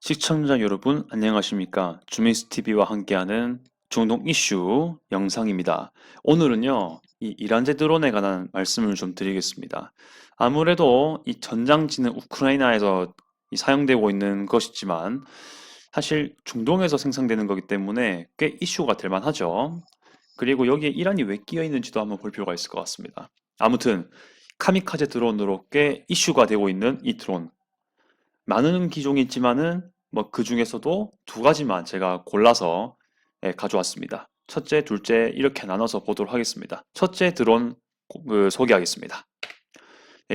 시청자 여러분, 안녕하십니까? 주미스TV와 함께하는 중동 이슈 영상입니다. 오늘은요, 이 이란제 드론에 관한 말씀을 좀 드리겠습니다. 아무래도 이 전장지는 우크라이나에서 사용되고 있는 것이지만, 사실 중동에서 생산되는 거기 때문에 꽤 이슈가 될 만하죠. 그리고 여기에 이란이 왜 끼어 있는지도 한번 볼 필요가 있을 것 같습니다. 아무튼, 카미카제 드론으로 꽤 이슈가 되고 있는 이 드론. 많은 기종이 있지만은 뭐 그 중에서도 두 가지만 제가 골라서 가져왔습니다. 첫째, 둘째 이렇게 나눠서 보도록 하겠습니다. 첫째 드론 소개하겠습니다.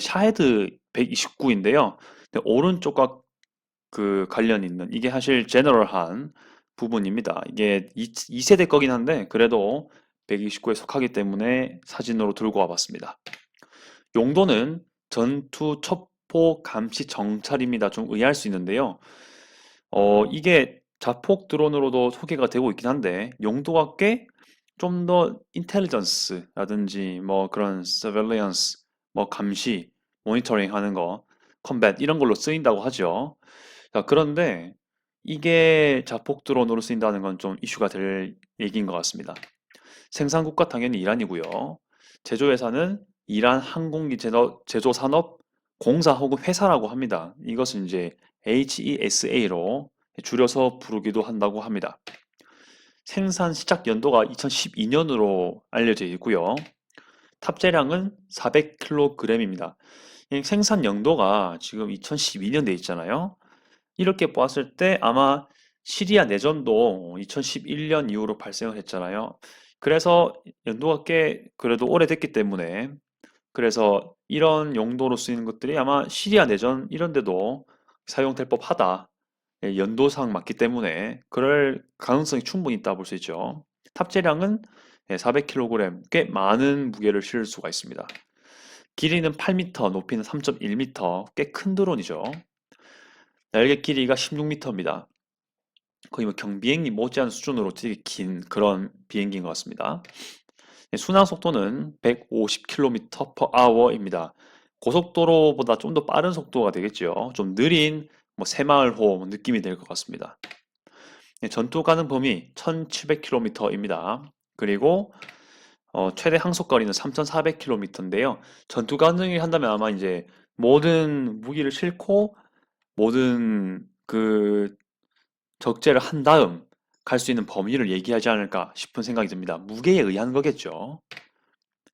샤헤드 129인데요. 오른쪽과 그 관련 있는 이게 사실 제너럴한 부분입니다. 이게 2세대 거긴 한데 그래도 129에 속하기 때문에 사진으로 들고 와봤습니다. 용도는 전투 첩보 감시 정찰입니다. 좀 의아할 수 있는데요. 이게 자폭 드론으로도 소개가 되고 있긴 한데 용도가 꽤 좀 더 인텔리전스라든지 뭐 그런 서베일런스, 뭐 감시, 모니터링 하는 거, 컴뱃 이런 걸로 쓰인다고 하죠. 자, 그런데 이게 자폭 드론으로 쓰인다는 건 좀 이슈가 될 얘기인 것 같습니다. 생산국가 당연히 이란이고요. 제조회사는 이란 항공기 제조산업 공사 혹은 회사라고 합니다. 이것은 이제 HESA로 줄여서 부르기도 한다고 합니다. 생산 시작 연도가 2012년으로 알려져 있고요. 탑재량은 400kg입니다. 생산 연도가 지금 2012년 돼 있잖아요. 이렇게 보았을 때 아마 시리아 내전도 2011년 이후로 발생을 했잖아요. 그래서 연도가 꽤 그래도 오래됐기 때문에 그래서 이런 용도로 쓰이는 것들이 아마 시리아 내전 이런 데도 사용될 법하다. 연도상 맞기 때문에 그럴 가능성이 충분히 있다 볼 수 있죠. 탑재량은 400kg, 꽤 많은 무게를 실을 수가 있습니다. 길이는 8m, 높이는 3.1m, 꽤 큰 드론이죠. 날개 길이가 16m입니다. 거의 뭐 경비행기 못지않은 수준으로 되게 긴 그런 비행기인 것 같습니다. 순항 속도는 150km/h입니다. 고속도로보다 좀 더 빠른 속도가 되겠죠. 좀 느린 뭐 새마을호 느낌이 될 것 같습니다. 전투 가능 범위 1700km입니다. 그리고 최대 항속거리는 3400km인데요. 전투 가능이 한다면 아마 이제 모든 무기를 싣고 모든 그 적재를 한 다음 갈 수 있는 범위를 얘기하지 않을까 싶은 생각이 듭니다. 무게에 의한 거겠죠.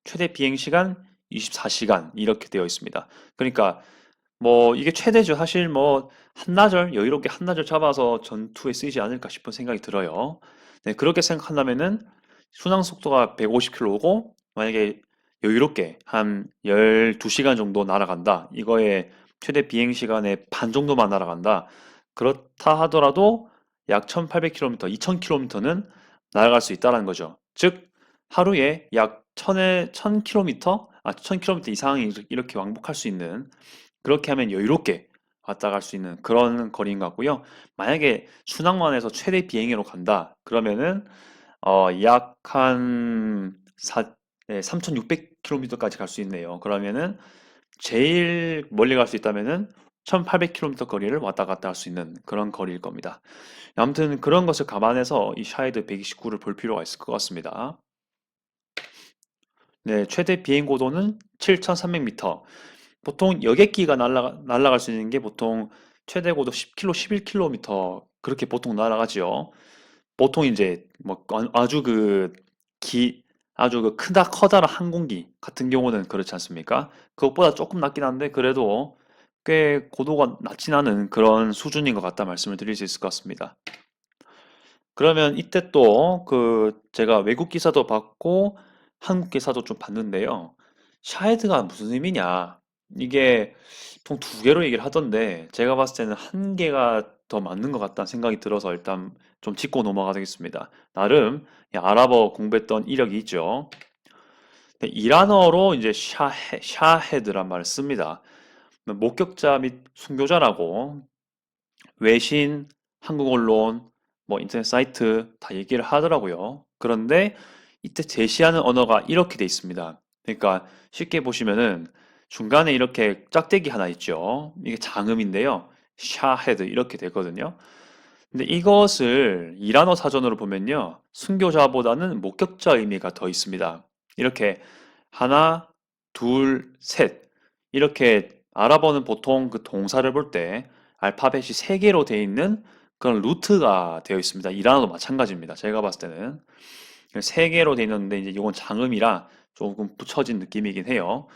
최대 비행시간 24시간 이렇게 되어 있습니다. 그러니까 뭐 이게 최대죠. 사실 뭐 한나절 여유롭게 한나절 잡아서 전투에 쓰이지 않을까 싶은 생각이 들어요. 네, 그렇게 생각한다면은 순항 속도가 150km고 만약에 여유롭게 한 12시간 정도 날아간다. 이거에 최대 비행 시간의 반 정도만 날아간다. 그렇다 하더라도 약 1800km, 2000km는 날아갈 수 있다는 거죠. 즉 하루에 약 1000km, 1000km 이상이 이렇게 왕복할 수 있는 그렇게 하면 여유롭게 왔다 갈 수 있는 그런 거리인 것 같고요. 만약에 순항만 해서 최대 비행으로 간다. 그러면은 약 한 3,600km까지 갈 수 있네요. 그러면은 제일 멀리 갈 수 있다면은 1,800km 거리를 왔다 갔다 할 수 있는 그런 거리일 겁니다. 아무튼 그런 것을 감안해서 이 샤헤드 129를 볼 필요가 있을 것 같습니다. 네, 최대 비행 고도는 7,300m. 보통 여객기가 날아갈 수 있는 게 보통 최대 고도 10km, 11km 그렇게 보통 날아가지요. 보통 이제 뭐 아주 아주 그 크다 커다란 항공기 같은 경우는 그렇지 않습니까? 그것보다 조금 낮긴 한데 그래도 꽤 고도가 낮진 않은 그런 수준인 것 같다 말씀을 드릴 수 있을 것 같습니다. 그러면 이때 또 제가 외국 기사도 봤고 한국 기사도 좀 봤는데요. 샤헤드가 무슨 의미냐? 이게 보통 두 개로 얘기를 하던데 제가 봤을 때는 한 개가 더 맞는 것 같다는 생각이 들어서 일단 좀 짚고 넘어가겠습니다. 나름 아랍어 공부했던 이력이 있죠. 네, 이란어로 이제 샤헤드란 말을 씁니다. 목격자 및 순교자라고 외신, 한국 언론, 뭐 인터넷 사이트 다 얘기를 하더라고요. 그런데 이때 제시하는 언어가 이렇게 돼 있습니다. 그러니까 쉽게 보시면은 중간에 이렇게 짝대기 하나 있죠. 이게 장음인데요. 샤헤드 이렇게 되거든요. 근데 이것을 이란어 사전으로 보면요. 순교자보다는 목격자 의미가 더 있습니다. 이렇게 하나, 둘, 셋 이렇게 아랍어는 보통 그 동사를 볼 때 알파벳이 세 개로 되어 있는 그런 루트가 되어 있습니다. 이란어도 마찬가지입니다. 제가 봤을 때는 세 개로 되어 있는데 이제 이건 장음이라 조금 붙여진 느낌이긴 해요.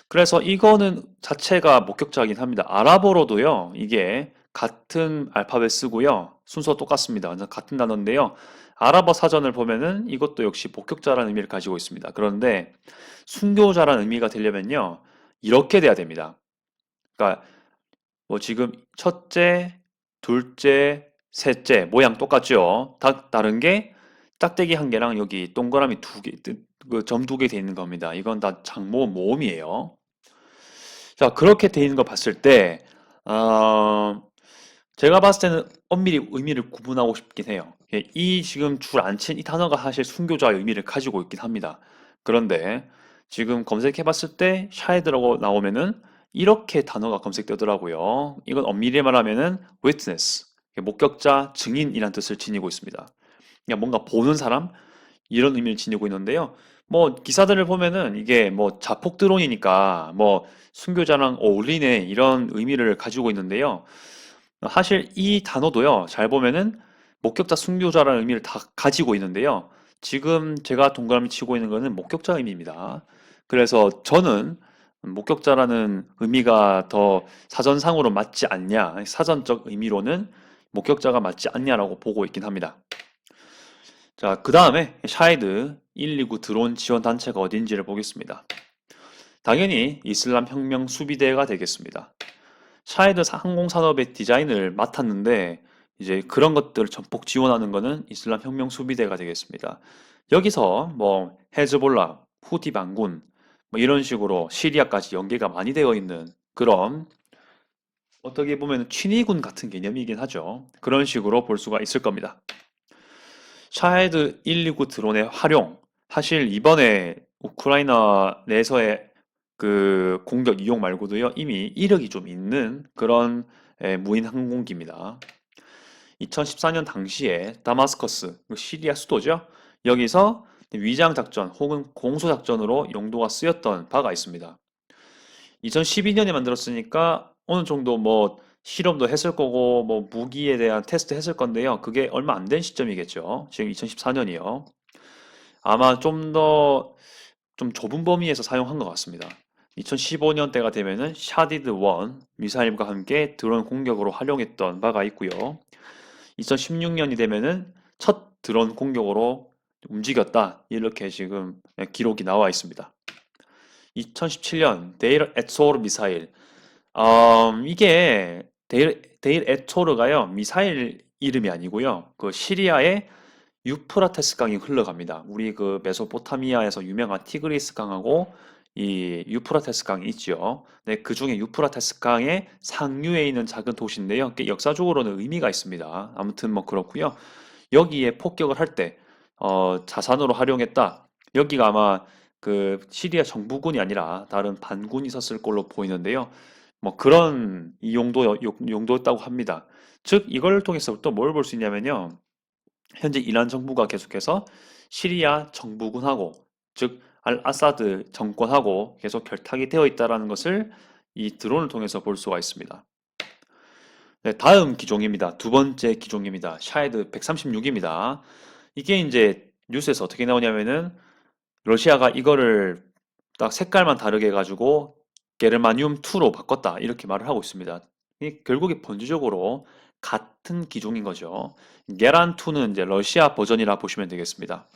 그래서 이거는 자체가 목격자이긴 합니다. 아랍어로도요, 이게 같은 알파벳 쓰고요, 순서 똑같습니다. 완전 같은 단어인데요. 아랍어 사전을 보면은 이것도 역시 목격자라는 의미를 가지고 있습니다. 그런데 순교자라는 의미가 되려면요, 이렇게 돼야 됩니다. 그러니까 뭐 지금 첫째, 둘째, 셋째 모양 똑같죠? 다른 게 짝대기 한 개랑 여기 동그라미 두 개, 그 점 두 개 돼 있는 겁니다. 이건 다 장모음 모음이에요. 자, 그렇게 돼 있는 거 봤을 때, 어, 제가 봤을 때는 엄밀히 의미를 구분하고 싶긴 해요. 예, 이 지금 줄 안 친 이 단어가 사실 순교자의 의미를 가지고 있긴 합니다. 그런데 지금 검색해 봤을 때 샤헤드라고 나오면은 이렇게 단어가 검색되더라고요. 이건 엄밀히 말하면은 witness, 목격자, 증인이란 뜻을 지니고 있습니다. 그냥 뭔가 보는 사람, 이런 의미를 지니고 있는데요. 뭐 기사들을 보면은 이게 뭐 자폭 드론이니까 뭐 순교자랑 어울리네 이런 의미를 가지고 있는데요. 사실 이 단어도요. 잘 보면은 목격자 순교자라는 의미를 다 가지고 있는데요. 지금 제가 동그라미 치고 있는 거는 목격자 의미입니다. 그래서 저는 목격자라는 의미가 더 사전상으로 맞지 않냐, 사전적 의미로는 목격자가 맞지 않냐라고 보고 있긴 합니다. 자, 그 다음에 샤이드 129 드론 지원 단체가 어딘지를 보겠습니다. 당연히 이슬람 혁명 수비대가 되겠습니다. 샤이드 항공산업의 디자인을 맡았는데 이제 그런 것들을 전폭 지원하는 것은 이슬람 혁명 수비대가 되겠습니다. 여기서 뭐 헤즈볼라, 후티 반군 뭐 이런 식으로 시리아까지 연계가 많이 되어 있는 그런 어떻게 보면 친위군 같은 개념이긴 하죠. 그런 식으로 볼 수가 있을 겁니다. 샤헤드 129 드론의 활용. 사실 이번에 우크라이나 내에서의 그 공격 이용 말고도요, 이미 이력이 좀 있는 그런 무인 항공기입니다. 2014년 당시에 다마스커스, 그 시리아 수도죠. 여기서 위장 작전 혹은 공수 작전으로 용도가 쓰였던 바가 있습니다. 2012년에 만들었으니까 어느 정도 뭐 실험도 했을 거고 뭐 무기에 대한 테스트 했을 건데요. 그게 얼마 안 된 시점이겠죠. 지금 2014년이요. 아마 좀 좁은 범위에서 사용한 것 같습니다. 2015년 때가 되면은 샤디드 1 미사일과 함께 드론 공격으로 활용했던 바가 있고요. 2016년이 되면은 첫 드론 공격으로 움직였다. 이렇게 지금 기록이 나와 있습니다. 2017년 데일 에토르 미사일. 이게 데일 에토르가요. 미사일 이름이 아니고요. 그 시리아의 유프라테스 강이 흘러갑니다. 우리 그 메소포타미아에서 유명한 티그리스 강하고 이 유프라테스 강이 있죠. 네, 그 중에 유프라테스 강의 상류에 있는 작은 도시인데요. 꽤 역사적으로는 의미가 있습니다. 아무튼 뭐 그렇고요. 여기에 폭격을 할 때 자산으로 활용했다. 여기가 아마 그 시리아 정부군이 아니라 다른 반군이 있었을 걸로 보이는데요. 뭐 그런 이 용도였다고 합니다. 즉 이걸 통해서 또 뭘 볼 수 있냐면요. 현재 이란 정부가 계속해서 시리아 정부군하고 즉 알 아사드 정권하고 계속 결탁이 되어 있다는 것을 이 드론을 통해서 볼 수가 있습니다. 네, 다음 기종입니다. 두 번째 기종입니다. 샤헤드 136입니다. 이게 이제 뉴스에서 어떻게 나오냐면은 러시아가 이거를 딱 색깔만 다르게 해가지고 게르마늄 2로 바꿨다 이렇게 말을 하고 있습니다. 결국에 본질적으로 같은 기종인 거죠. 게란 2는 이제 러시아 버전이라 보시면 되겠습니다.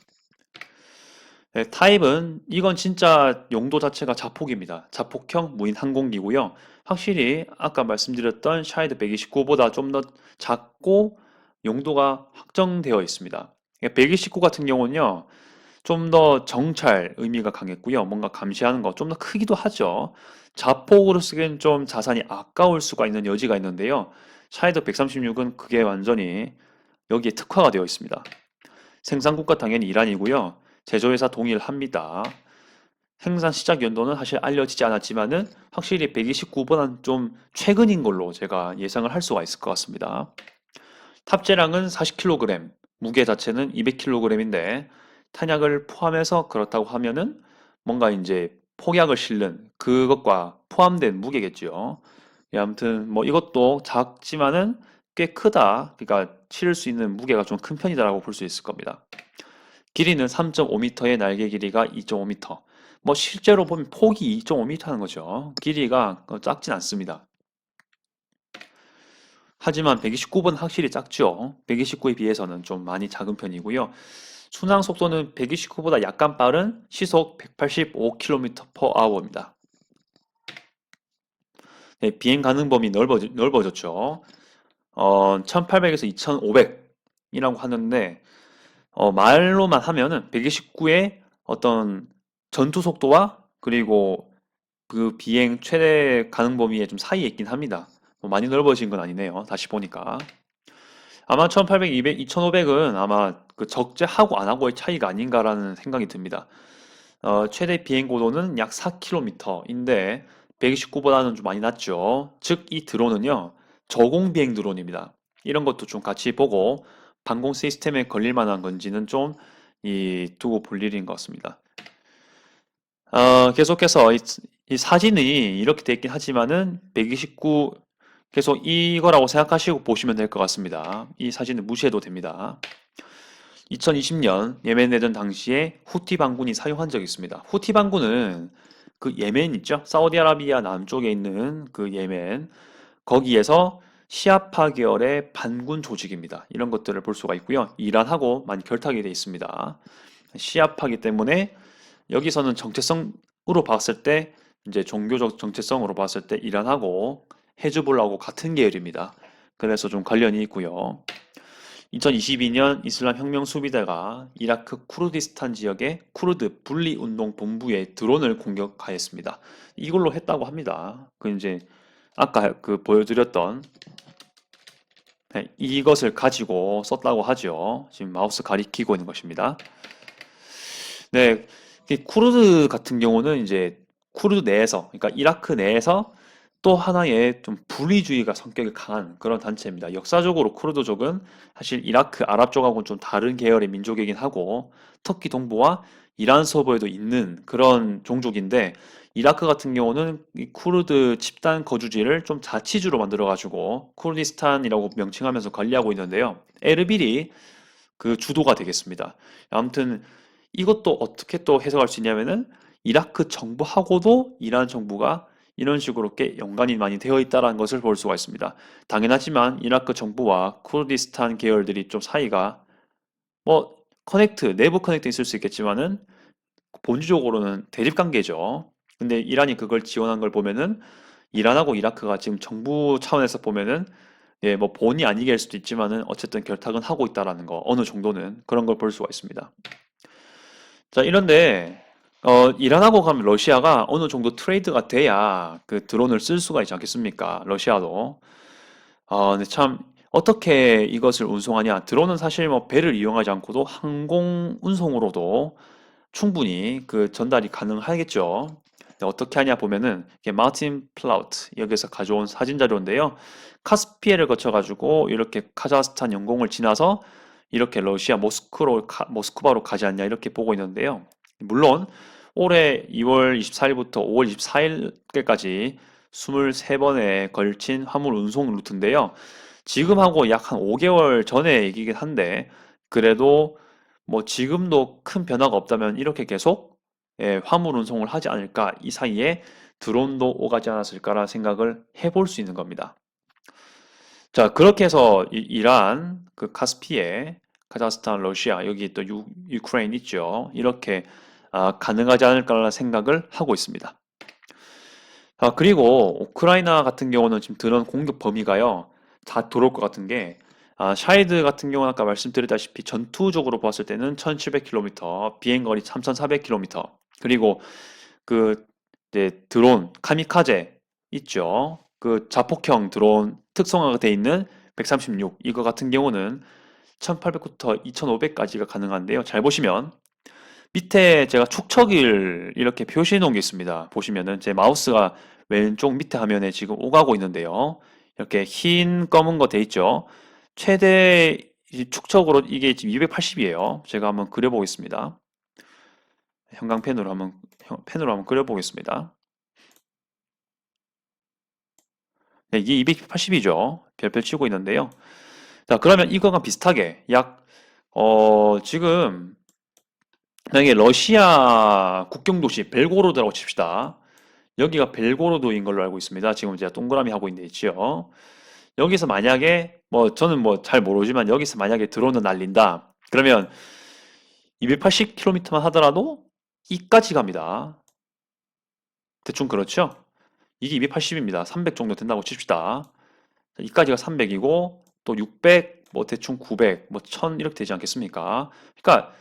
네, 타입은 이건 진짜 용도 자체가 자폭입니다. 자폭형 무인 항공기고요. 확실히 아까 말씀드렸던 샤이드 129보다 좀 더 작고 용도가 확정되어 있습니다. 129 같은 경우는요. 좀 더 정찰 의미가 강했고요. 뭔가 감시하는 거 좀 더 크기도 하죠. 자폭으로 쓰기엔 좀 자산이 아까울 수가 있는 여지가 있는데요. 샤이더 136은 그게 완전히 여기에 특화가 되어 있습니다. 생산국가 당연히 이란이고요. 제조회사 동일합니다. 생산 시작 연도는 사실 알려지지 않았지만은 확실히 129보다는 좀 최근인 걸로 제가 예상을 할 수가 있을 것 같습니다. 탑재량은 40kg, 무게 자체는 200kg인데 탄약을 포함해서 그렇다고 하면은 뭔가 이제 폭약을 실는 그것과 포함된 무게겠죠. 예, 아무튼 뭐 이것도 작지만은 꽤 크다. 그러니까 실을 수 있는 무게가 좀 큰 편이다라고 볼 수 있을 겁니다. 길이는 3.5m에 날개 길이가 2.5m. 뭐 실제로 보면 폭이 2.5m라는 거죠. 길이가 작진 않습니다. 하지만 129번 확실히 작죠. 129에 비해서는 좀 많이 작은 편이고요. 순항 속도는 129보다 약간 빠른 시속 185km/h입니다. 네, 비행 가능 범위 넓어졌죠. 1800에서 2500이라고 하는데 말로만 하면은 129의 어떤 전투 속도와 그리고 그 비행 최대 가능 범위의 좀 사이에 있긴 합니다. 뭐 많이 넓어진 건 아니네요. 다시 보니까. 아마 1800, 200, 2500은 아마 그 적재하고 안 하고의 차이가 아닌가라는 생각이 듭니다. 최대 비행 고도는 약 4km인데 129보다는 좀 많이 낮죠. 즉, 이 드론은요, 저공 비행 드론입니다. 이런 것도 좀 같이 보고 방공 시스템에 걸릴 만한 건지는 좀 두고 볼 일인 것 같습니다. 계속해서 이 사진이 이렇게 돼 있긴 하지만은 129 계속 이거라고 생각하시고 보시면 될 것 같습니다. 이 사진은 무시해도 됩니다. 2020년 예멘 내전 당시에 후티 반군이 사용한 적이 있습니다. 후티 반군은 그 예멘 있죠? 사우디아라비아 남쪽에 있는 그 예멘 거기에서 시아파 계열의 반군 조직입니다. 이런 것들을 볼 수가 있고요. 이란하고 많이 결탁이 되어 있습니다. 시아파기 때문에 여기서는 정체성으로 봤을 때 이제 종교적 정체성으로 봤을 때 이란하고 헤즈볼라하고 같은 계열입니다. 그래서 좀 관련이 있고요. 2022년 이슬람 혁명 수비대가 이라크 쿠르디스탄 지역의 쿠르드 분리 운동 본부에 드론을 공격하였습니다. 이걸로 했다고 합니다. 그 이제 아까 그 보여드렸던 네, 이것을 가지고 썼다고 하죠. 지금 마우스 가리키고 있는 것입니다. 네, 이 쿠르드 같은 경우는 이제 쿠르드 내에서, 그러니까 이라크 내에서 또 하나의 좀 분리주의가 성격이 강한 그런 단체입니다. 역사적으로 쿠르드족은 사실 이라크 아랍 쪽하고는 좀 다른 계열의 민족이긴 하고 터키 동부와 이란 서부에도 있는 그런 종족인데 이라크 같은 경우는 이 쿠르드 집단 거주지를 좀 자치주로 만들어가지고 쿠르디스탄이라고 명칭하면서 관리하고 있는데요. 에르빌이 그 주도가 되겠습니다. 아무튼 이것도 어떻게 또 해석할 수 있냐면은 이라크 정부하고도 이란 정부가 이런 식으로 꽤 연관이 많이 되어 있다는 것을 볼 수가 있습니다. 당연하지만 이라크 정부와 쿠르디스탄 계열들이 좀 사이가 뭐 내부 커넥트 있을 수 있겠지만은 본질적으로는 대립 관계죠. 근데 이란이 그걸 지원한 걸 보면은 이란하고 이라크가 지금 정부 차원에서 보면은 예, 뭐 본의 아니게 할 수도 있지만은 어쨌든 결탁은 하고 있다라는 거 어느 정도는 그런 걸 볼 수가 있습니다. 자, 이런데 이란하고 가면 러시아가 어느 정도 트레이드가 돼야 그 드론을 쓸 수가 있지 않겠습니까? 러시아도. 근데 참 어떻게 이것을 운송하냐? 드론은 사실 뭐 배를 이용하지 않고도 항공 운송으로도 충분히 그 전달이 가능하겠죠. 근데 어떻게 하냐 보면은 이게 마틴 플라우트 여기서 가져온 사진 자료인데요. 카스피해를 거쳐가지고 이렇게 카자흐스탄 영공을 지나서 이렇게 러시아 모스크바로 가지 않냐 이렇게 보고 있는데요. 물론 올해 2월 24일부터 5월 24일까지 23번에 걸친 화물 운송 루트인데요. 지금하고 약 한 5개월 전에 얘기긴 한데 그래도 뭐 지금도 큰 변화가 없다면 이렇게 계속 화물 운송을 하지 않을까 이 사이에 드론도 오가지 않았을까라 생각을 해볼 수 있는 겁니다. 자, 그렇게 해서 이란, 그 카스피해, 카자흐스탄, 러시아, 여기 또 유크레인 있죠. 이렇게 가능하지 않을까라는 생각을 하고 있습니다. 그리고 우크라이나 같은 경우는 지금 드론 공격 범위가요. 다 들어올 것 같은 게 샤이드 같은 경우는 아까 말씀드렸다시피 전투적으로 봤을 때는 1700km, 비행거리 3400km, 그리고 그 이제 드론 카미카제 있죠. 그 자폭형 드론 특성화가 돼 있는 136 이거 같은 경우는 1800부터 2500까지가 가능한데요. 잘 보시면 밑에 제가 축척일 이렇게 표시해 놓은 게 있습니다. 보시면은 제 마우스가 왼쪽 밑에 화면에 지금 오가고 있는데요. 이렇게 흰 검은 거 돼 있죠. 최대 축척으로 이게 지금 280이에요. 제가 한번 그려보겠습니다. 펜으로 한번 그려보겠습니다. 네, 이게 280이죠. 별표 치고 있는데요. 자, 그러면 이거랑 비슷하게 지금 만약에 러시아 국경 도시 벨고로드라고 칩시다. 여기가 벨고로드인 걸로 알고 있습니다. 지금 제가 동그라미 하고 있는 데 있죠. 여기서 만약에 저는 잘 모르지만 여기서 만약에 드론을 날린다. 그러면 280km만 하더라도 이까지 갑니다. 대충 그렇죠? 이게 280입니다. 300 정도 된다고 칩시다. 이까지가 300이고 또 600, 대충 900, 1000 이렇게 되지 않겠습니까? 그러니까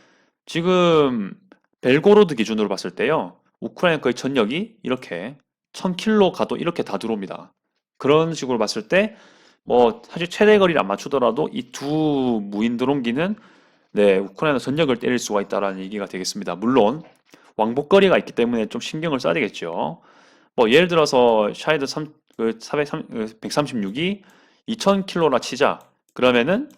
지금 벨고로드 기준으로 봤을 때요. 우크라이나 거의 전역이 이렇게 1000km 가도 이렇게 다 들어옵니다. 그런 식으로 봤을 때 사실 최대 거리를 안 맞추더라도 이 두 무인 드론기는 네, 우크라이나 전역을 때릴 수가 있다라는 얘기가 되겠습니다. 물론 왕복거리가 있기 때문에 좀 신경을 써야 되겠죠. 예를 들어서 샤이드 136이 2000km나 치자. 그러면은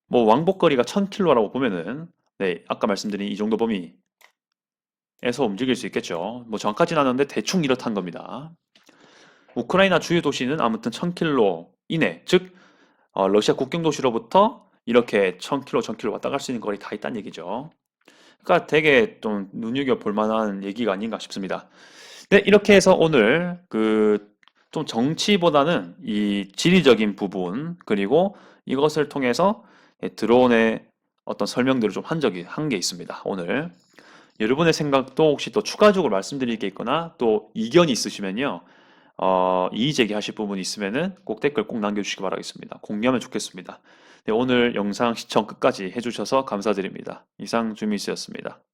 왕복거리가 1000km라고 보면은 네, 아까 말씀드린 이 정도 범위에서 움직일 수 있겠죠. 정확하진 않은데 대충 이렇다는 겁니다. 우크라이나 주요 도시는 아무튼 1000km 이내, 즉 러시아 국경 도시로부터 이렇게 1000km, 1000km 왔다 갈 수 있는 거리 다 있다는 얘기죠. 그러니까 되게 좀 눈여겨볼 만한 얘기가 아닌가 싶습니다. 네, 이렇게 해서 오늘 좀 정치보다는 이 지리적인 부분 그리고 이것을 통해서 드론의 어떤 설명들을 좀 한 게 있습니다. 오늘 여러분의 생각도 혹시 또 추가적으로 말씀드릴 게 있거나 또 이견이 있으시면요. 이의 제기하실 부분이 있으면은 꼭 댓글 꼭 남겨주시기 바라겠습니다. 공유하면 좋겠습니다. 네, 오늘 영상 시청 끝까지 해주셔서 감사드립니다. 이상 주미스였습니다.